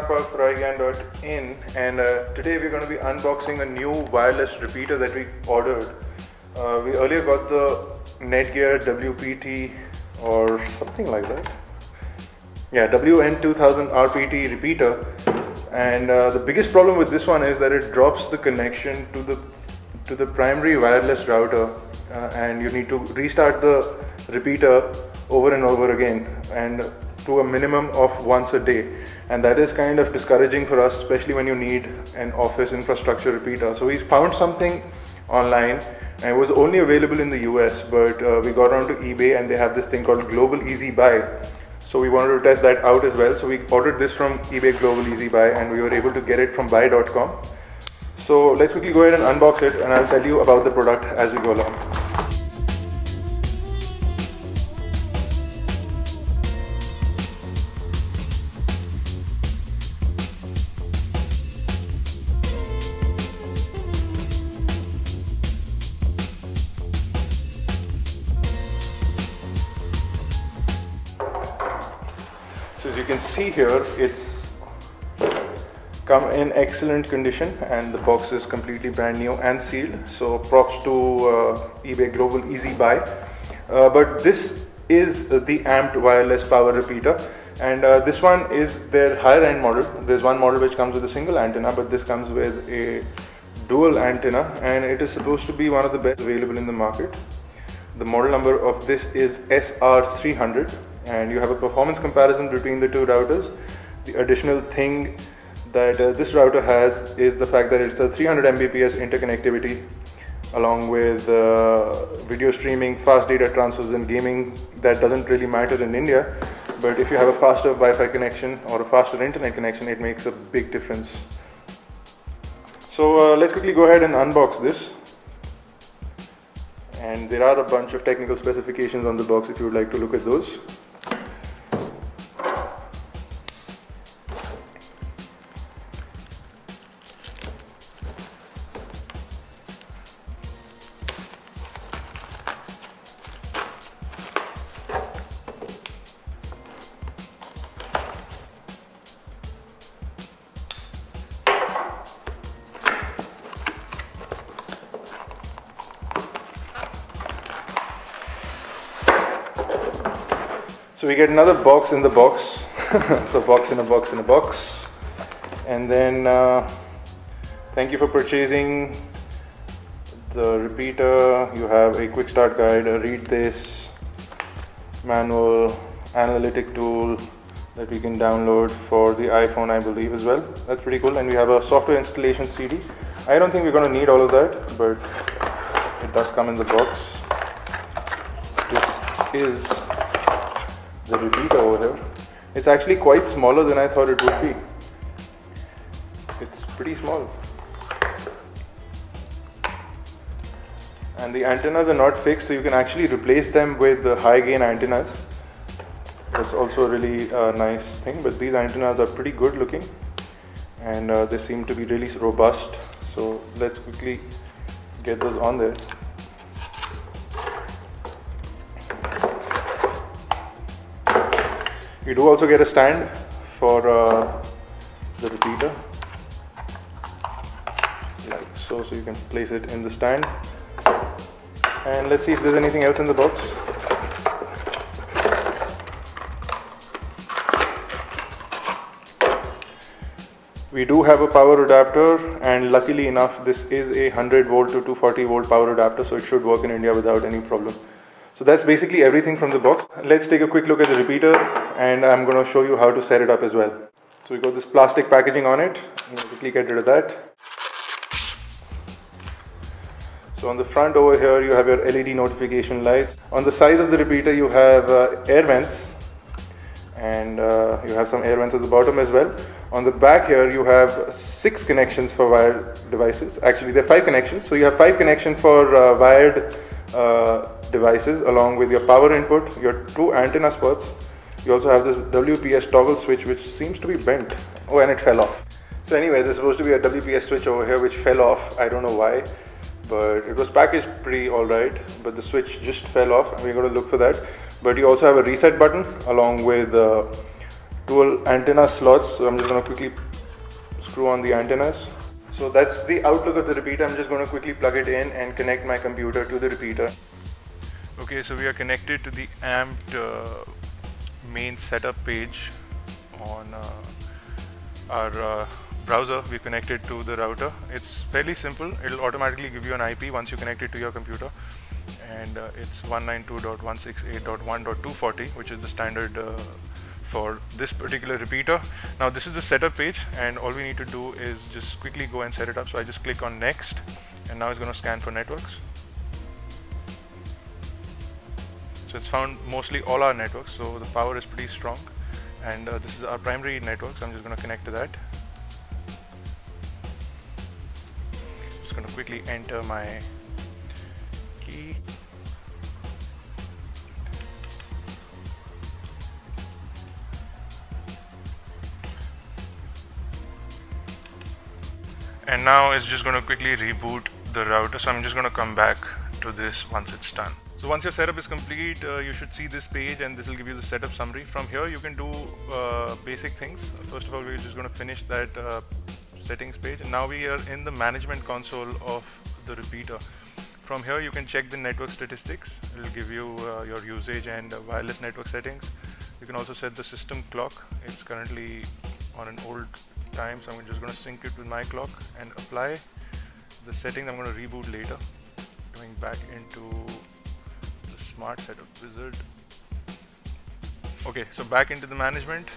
Park for iGyaan.in, and today we're going to be unboxing a new wireless repeater that we ordered. We earlier got the Netgear WPT or something like that. Yeah, WN2000 RPT repeater, and the biggest problem with this one is that it drops the connection to the primary wireless router, and you need to restart the repeater over and over again, and to a minimum of once a day, and that is kind of discouraging for us, especially when you need an office infrastructure repeater. So we found something online, and it was only available in the US, but we got onto eBay and they have this thing called Global Easy Buy. So we wanted to test that out as well. So we ordered this from eBay Global Easy Buy, and we were able to get it from buy.com. So let's quickly go ahead and unbox it, and I'll tell you about the product as we go along. So as you can see here, it's come in excellent condition, and the box is completely brand new and sealed. So props to eBay Global Easy Buy. But this is the amped wireless power repeater, and this one is their higher end model. There's one model which comes with a single antenna, but this comes with a dual antenna, and it is supposed to be one of the best available in the market. The model number of this is SR300, and you have a performance comparison between the two routers. The additional thing that this router has is the fact that it's a 300 Mbps interconnectivity, along with video streaming, fast data transfers, and gaming. That doesn't really matter in India, but if you have a faster Wi-Fi connection or a faster internet connection, it makes a big difference. So let's quickly go ahead and unbox this. And there are a bunch of technical specifications on the box if you would like to look at those. So we get another box in the box, so box in a box in a box, and then thank you for purchasing the repeater. You have a quick start guide, a read this, manual, analytic tool that we can download for the iPhone, I believe, as well. That's pretty cool. And we have a software installation CD. I don't think we're going to need all of that, but it does come in the box. This is the repeater over here. It's actually quite smaller than I thought it would be. It's pretty small. And the antennas are not fixed, so you can actually replace them with the high gain antennas. That's also a really nice thing, but these antennas are pretty good looking, and they seem to be really robust. So let's quickly get those on there. You do also get a stand for the repeater, like so you can place it in the stand. And let's see if there's anything else in the box. We do have a power adapter, and luckily enough this is a 100 volt to 240 volt power adapter, so it should work in India without any problem. So that's basically everything from the box. Let's take a quick look at the repeater, and I'm going to show you how to set it up as well. So we got this plastic packaging on it. I'm going to quickly get rid of that. So on the front over here you have your LED notification lights. On the sides of the repeater you have air vents, and you have some air vents at the bottom as well. On the back here you have 6 connections for wired devices. Actually there are 5 connections. So you have 5 connections for wired devices, along with your power input, your 2 antenna spots. You also have this WPS toggle switch, which seems to be bent. Oh, and it fell off. So anyway, there's supposed to be a WPS switch over here which fell off. I don't know why, but it was packaged pretty alright, but the switch just fell off, and we're going to look for that. But you also have a reset button along with dual antenna slots. So I'm just going to quickly screw on the antennas. So that's the outlook of the repeater. I'm just going to quickly plug it in and connect my computer to the repeater. Okay, so we are connected to the amped main setup page on our browser. We connected to the router. It's fairly simple. It'll automatically give you an IP once you connect it to your computer, and it's 192.168.1.240, which is the standard for this particular repeater. Now this is the setup page, and all we need to do is just quickly go and set it up. So I just click on next, and now it's going to scan for networks. So it's found mostly all our networks, so the power is pretty strong, and this is our primary network, so I'm just going to connect to that. Just going to quickly enter my key. And now it's just going to quickly reboot the router, so I'm just going to come back to this once it's done. So once your setup is complete, you should see this page, and this will give you the setup summary. From here you can do basic things. First of all, we're just going to finish that settings page, and now we are in the management console of the repeater. From here you can check the network statistics. It will give you your usage and wireless network settings. You can also set the system clock. It's currently on an old time, so I'm just going to sync it with my clock and apply the settings. I'm going to reboot later, going back into the smart setup wizard. Okay, so back into the management.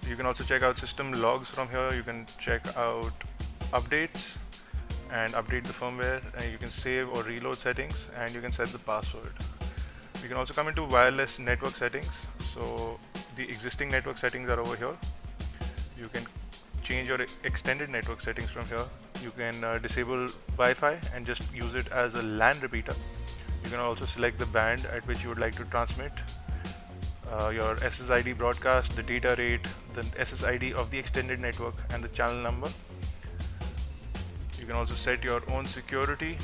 You can also check out system logs from here. You can check out updates and update the firmware, and you can save or reload settings, and you can set the password. You can also come into wireless network settings. So the existing network settings are over here. You can change your extended network settings from here. You can disable Wi-Fi and just use it as a LAN repeater. You can also select the band at which you would like to transmit, your SSID broadcast, the data rate, the SSID of the extended network, and the channel number. You can also set your own security,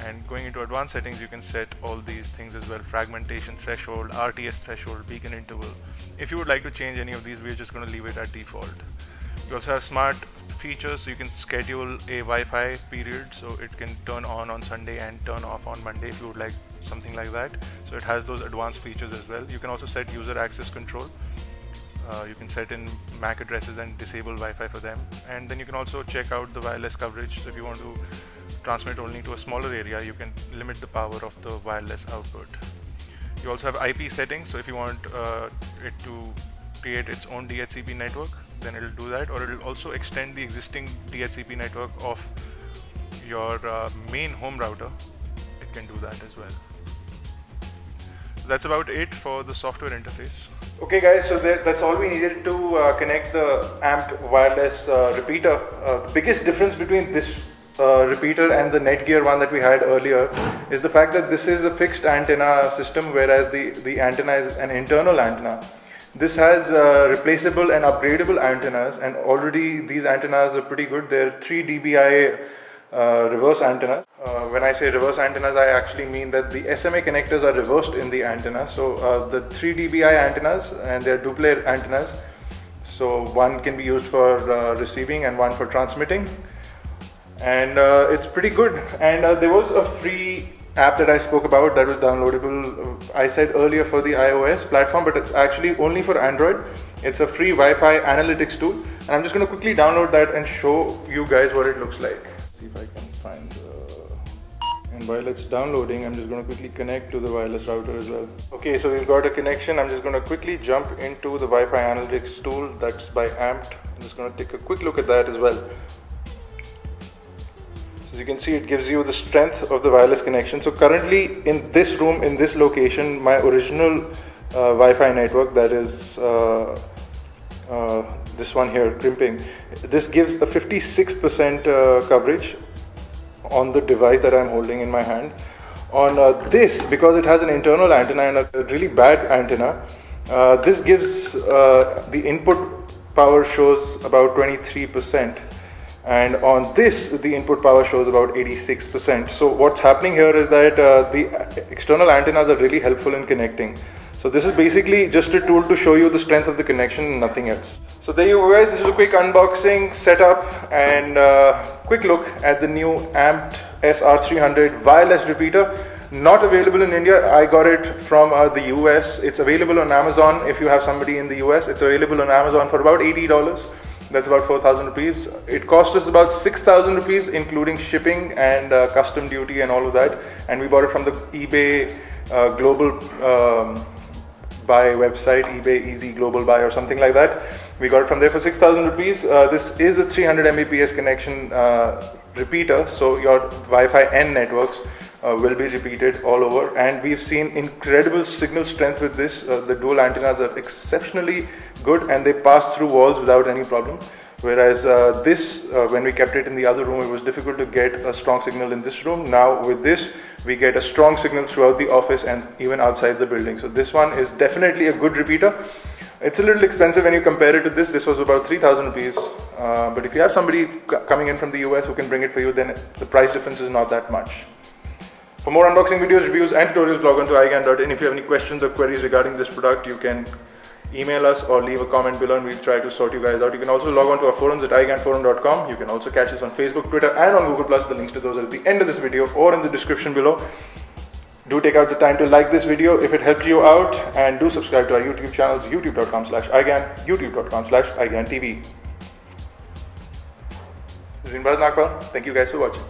and going into advanced settings you can set all these things as well: fragmentation threshold, RTS threshold, beacon interval. If you would like to change any of these, we're just going to leave it at default. You also have smart features, so you can schedule a Wi-Fi period, so it can turn on Sunday and turn off on Monday if you would like something like that. So it has those advanced features as well. You can also set user access control. You can set in MAC addresses and disable Wi-Fi for them, and then you can also check out the wireless coverage. So if you want to transmit only to a smaller area, you can limit the power of the wireless output. You also have IP settings, so if you want it to create its own DHCP network, then it will do that, or it will also extend the existing DHCP network of your main home router. It can do that as well. So that's about it for the software interface. Okay guys, so that's all we needed to connect the amped wireless repeater. The biggest difference between this repeater and the Netgear one that we had earlier is the fact that this is a fixed antenna system, whereas the antenna is an internal antenna. This has replaceable and upgradable antennas, and already these antennas are pretty good. They're 3 dBi reverse antennas. When I say reverse antennas, I actually mean that the SMA connectors are reversed in the antenna. So the 3 dBi antennas, and they're dual antennas. So one can be used for receiving and one for transmitting. And it's pretty good. And there was a free app that I spoke about that was downloadable, I said earlier, for the iOS platform, but it's actually only for Android. It's a free Wi-Fi analytics tool, and I'm just going to quickly download that and show you guys what it looks like. See if I can find and while it's downloading, I'm just going to quickly connect to the wireless router as well. Okay, so we've got a connection. I'm just going to quickly jump into the Wi-Fi analytics tool that's by Amped. I'm just going to take a quick look at that as well. As you can see, it gives you the strength of the wireless connection. So currently in this room, in this location, my original Wi-Fi network, that is this one here, crimping, this gives a 56% coverage on the device that I'm holding in my hand. On this, because it has an internal antenna and a really bad antenna, this gives the input power shows about 23%. And on this, the input power shows about 86%. So what's happening here is that the external antennas are really helpful in connecting. So this is basically just a tool to show you the strength of the connection and nothing else. So there you go guys, this is a quick unboxing, setup and quick look at the new amped SR300 Wireless Repeater. Not available in India. I got it from the US. It's available on Amazon. If you have somebody in the US, it's available on Amazon for about $80. That's about 4,000 rupees. It cost us about 6,000 rupees including shipping and custom duty and all of that. And we bought it from the eBay Global Buy website, eBay Easy Global Buy or something like that. We got it from there for 6,000 rupees. This is a 300 Mbps connection repeater, so your Wi-Fi N networks will be repeated all over, and we've seen incredible signal strength with this. The dual antennas are exceptionally good and they pass through walls without any problem. Whereas when we kept it in the other room, it was difficult to get a strong signal in this room. Now with this, we get a strong signal throughout the office and even outside the building. So this one is definitely a good repeater. It's a little expensive when you compare it to this. This was about 3,000 rupees. But if you have somebody coming in from the US who can bring it for you, then the price difference is not that much. For more unboxing videos, reviews and tutorials, log on to iGyaan.in. If you have any questions or queries regarding this product, you can email us or leave a comment below and we'll try to sort you guys out. You can also log on to our forums at iGyaanforum.com. You can also catch us on Facebook, Twitter and on Google+. The links to those are at the end of this video or in the description below. Do take out the time to like this video if it helped you out, and do subscribe to our YouTube channels, youtube.com/iGyaan, youtube.com/iGyaanTV. This has been Bharat Nagpal. Thank you guys for watching.